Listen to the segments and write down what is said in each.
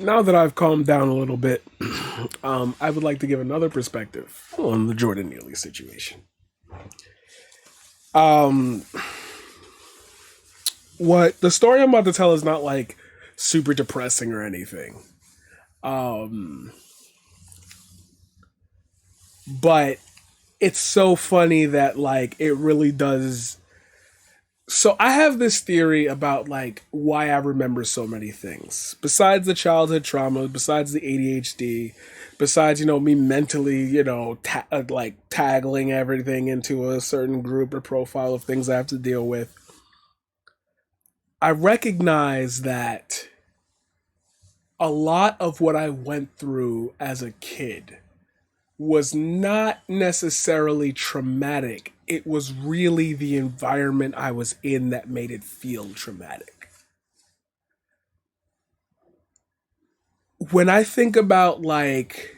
Now that I've calmed down a little bit, I would like to give another perspective on the Jordan Neely situation. Um, what the story I'm about to tell is not like super depressing or anything. Um, but it's so funny that like it really does. So I have this theory about like why I remember so many things. Besides the childhood trauma, besides the ADHD, besides me mentally, like taggling everything into a certain group or profile of things I have to deal with. I recognize that a lot of what I went through as a kid was not necessarily traumatic. It was really the environment I was in that made it feel traumatic. When I think about like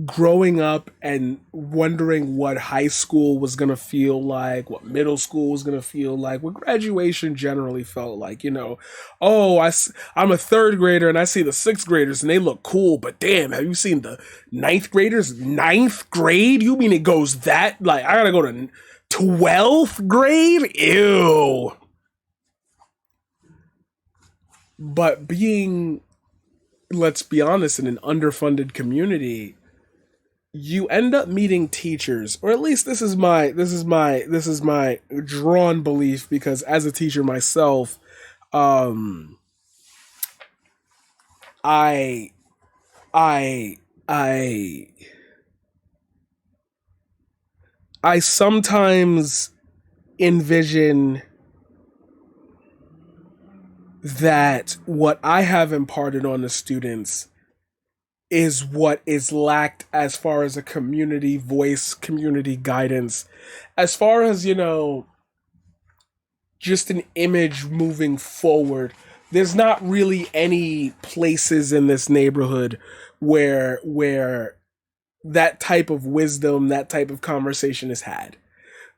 growing up and wondering what high school was going to feel like, what middle school was going to feel like, what graduation generally felt like, oh, I'm a third grader and I see the sixth graders and they look cool, but damn, have you seen the ninth graders? Ninth grade? You mean it goes that? Like, I got to go to 12th grade? Ew. But being, let's be honest, in an underfunded community, you end up meeting teachers, or at least this is my drawn belief, because as a teacher myself, um I I I I sometimes envision that what I have imparted on the students is what is lacked as far as a community voice, community guidance, as far as, just an image moving forward. There's not really any places in this neighborhood where that type of wisdom, that type of conversation is had.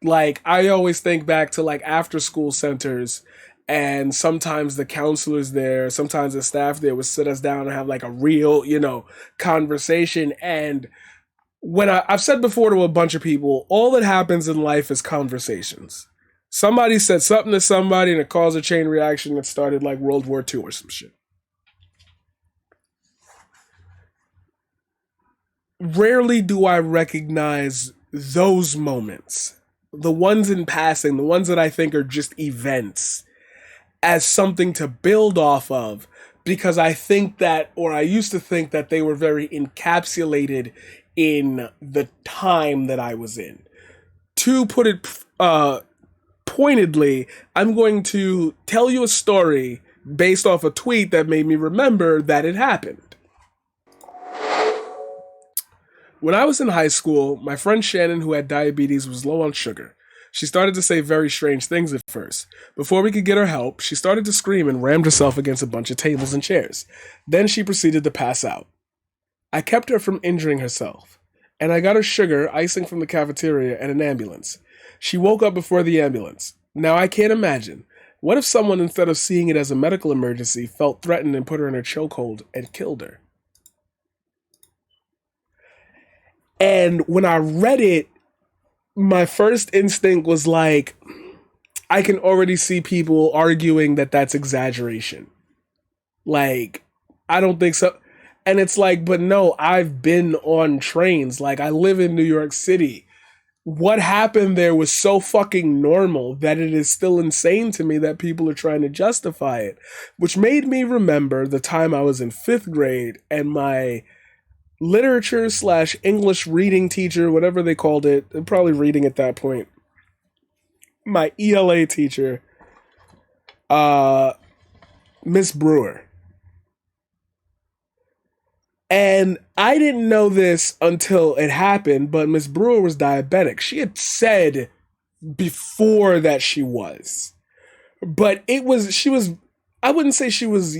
Like, I always think back to like after school centers, and sometimes the counselors there, sometimes the staff there would sit us down and have like a real, conversation. And I've said before to a bunch of people, all that happens in life is conversations. Somebody said something to somebody and it caused a chain reaction that started like World War II or some shit. Rarely do I recognize those moments, the ones in passing, the ones that I think are just events, as something to build off of, because I think that, or I used to think that they were very encapsulated in the time that I was in. To put it pointedly, I'm going to tell you a story based off a tweet that made me remember that it happened. When I was in high school, my friend Shannon, who had diabetes, was low on sugar. She started to say very strange things at first. Before we could get her help, she started to scream and rammed herself against a bunch of tables and chairs. Then she proceeded to pass out. I kept her from injuring herself, and I got her sugar, icing from the cafeteria, and an ambulance. She woke up before the ambulance. Now I can't imagine. What if someone, instead of seeing it as a medical emergency, felt threatened and put her in a chokehold and killed her? And when I read it, my first instinct was like, I can already see people arguing that that's exaggeration. Like, I don't think so. And it's like, but no, I've been on trains. Like, I live in New York City. What happened there was so fucking normal that it is still insane to me that people are trying to justify it. Which made me remember the time I was in fifth grade and my literature slash English reading teacher, whatever they called it, probably reading at that point, my ELA teacher, uh, Miss Brewer. And I didn't know this until it happened, but Miss Brewer was diabetic. She had said before that she was. But she was, I wouldn't say she was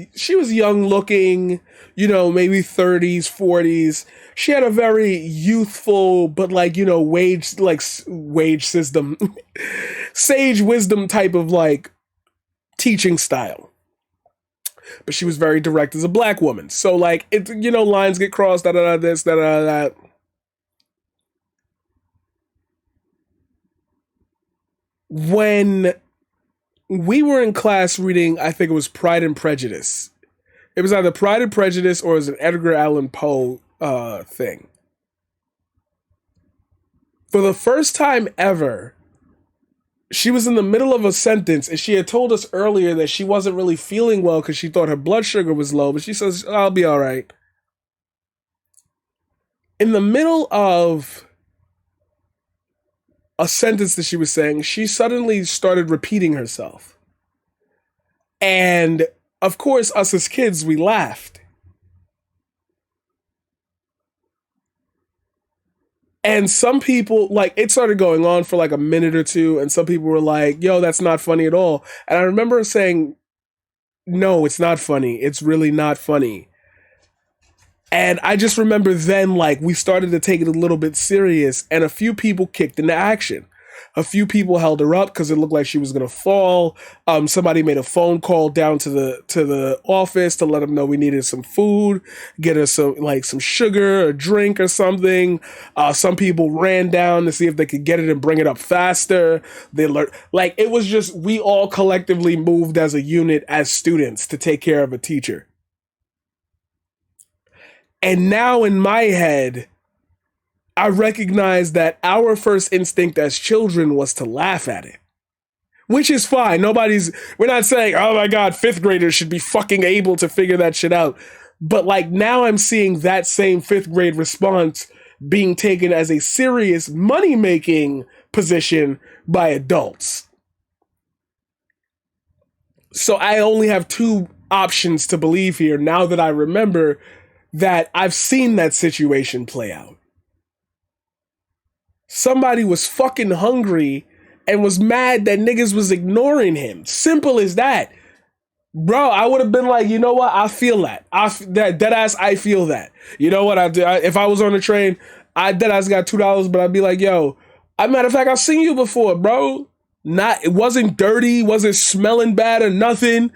young looking, maybe 30s, 40s. She had a very youthful, but wage system, sage wisdom type of like teaching style. but she was very direct as a black woman. So like it, lines get crossed, da da da this, da da da. When we were in class reading, I think it was Pride and Prejudice. It was either Pride and Prejudice or it was an Edgar Allan Poe thing. For the first time ever, she was in the middle of a sentence and she had told us earlier that she wasn't really feeling well because she thought her blood sugar was low, but she says, I'll be all right. In the middle of a sentence that she was saying, she suddenly started repeating herself. And of course, us as kids, we laughed. And some people, like, it started going on for like a minute or two, and some people were like, yo, that's not funny at all. And I remember saying, no, it's not funny. It's really not funny. And I just remember then, like, we started to take it a little bit serious, and a few people kicked into action. A few people held her up because it looked like she was gonna fall. Somebody made a phone call down to the office to let them know we needed some food, get her some sugar, a drink, or something. Some people ran down to see if they could get it and bring it up faster. They learned, like, it was just, we all collectively moved as a unit as students to take care of a teacher. And now in my head, I recognize that our first instinct as children was to laugh at it. Which is fine. We're not saying, oh my God, fifth graders should be fucking able to figure that shit out. But like now I'm seeing that same fifth grade response being taken as a serious money-making position by adults. So I only have two options to believe here now that I remember that I've seen that situation play out. Somebody was fucking hungry and was mad that niggas was ignoring him. Simple as that. Bro, I would have been like, you know what? I feel that. Deadass, I feel that. You know what? If I was on the train, I deadass got $2, but I'd be like, yo, matter of fact, I've seen you before, bro. It wasn't dirty, wasn't smelling bad or nothing.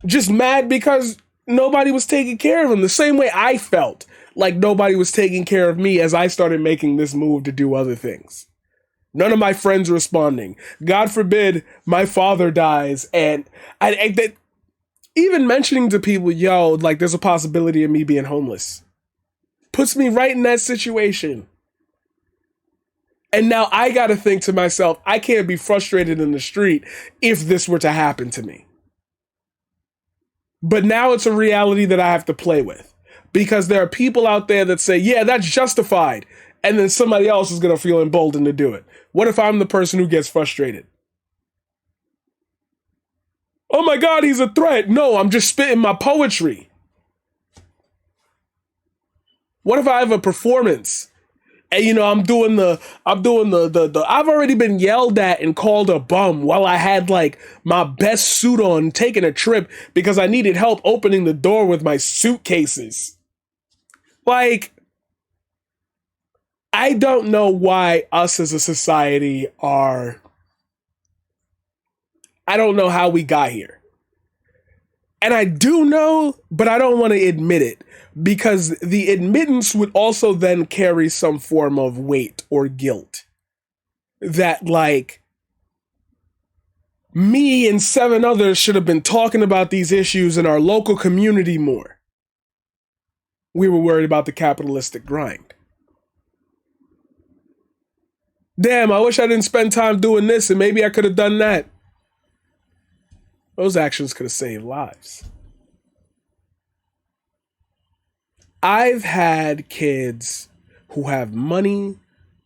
Just mad because nobody was taking care of him. The same way I felt like nobody was taking care of me as I started making this move to do other things. None of my friends responding. God forbid my father dies. And even mentioning to people, yo, like there's a possibility of me being homeless, puts me right in that situation. And now I got to think to myself, I can't be frustrated in the street if this were to happen to me. But now it's a reality that I have to play with. Because there are people out there that say, yeah, that's justified. And then somebody else is going to feel emboldened to do it. What if I'm the person who gets frustrated? Oh my God, he's a threat. No, I'm just spitting my poetry. What if I have a performance? And I've already been yelled at and called a bum while I had like my best suit on, taking a trip because I needed help opening the door with my suitcases. Like, I don't know why us as a society I don't know how we got here. And I do know, but I don't want to admit it because the admittance would also then carry some form of weight or guilt. That like, me and 7 others should have been talking about these issues in our local community more. We were worried about the capitalistic grind. Damn, I wish I didn't spend time doing this and maybe I could have done that. Those actions could have saved lives. I've had kids who have money,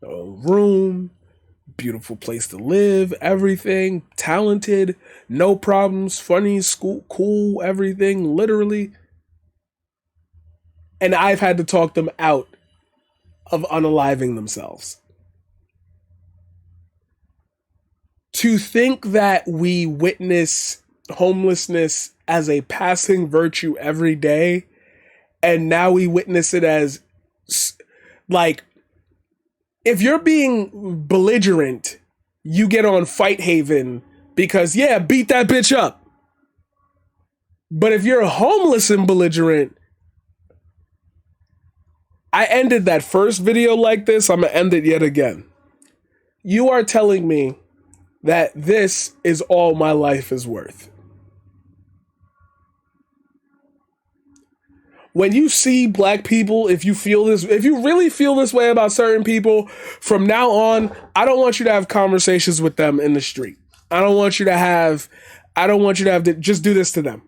a room, beautiful place to live, everything, talented, no problems, funny, school, cool, everything, literally. And I've had to talk them out of unaliving themselves. To think that we witness homelessness as a passing virtue every day, and now we witness it as, like, if you're being belligerent, you get on Fight Haven because, yeah, beat that bitch up. But if you're homeless and belligerent, I ended that first video like this. I'm going to end it yet again. You are telling me that this is all my life is worth. When you see black people, if you really feel this way about certain people, from now on, I don't want you to have conversations with them in the street. I don't want you to have just do this to them.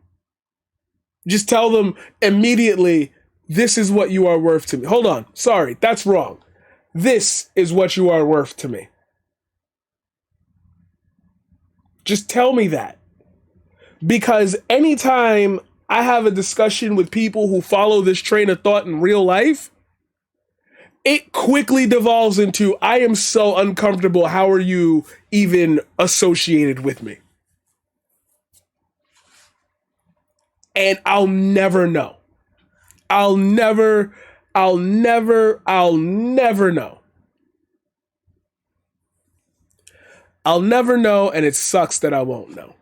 Just tell them immediately, this is what you are worth to me. Hold on. Sorry, that's wrong. This is what you are worth to me. Just tell me that. Because anytime I have a discussion with people who follow this train of thought in real life, it quickly devolves into, I am so uncomfortable. How are you even associated with me? And I'll never know. I'll never know. I'll never know, and it sucks that I won't know.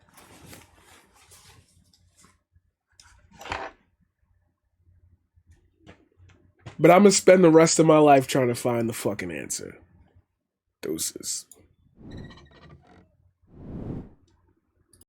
But I'm going to spend the rest of my life trying to find the fucking answer. Deuces.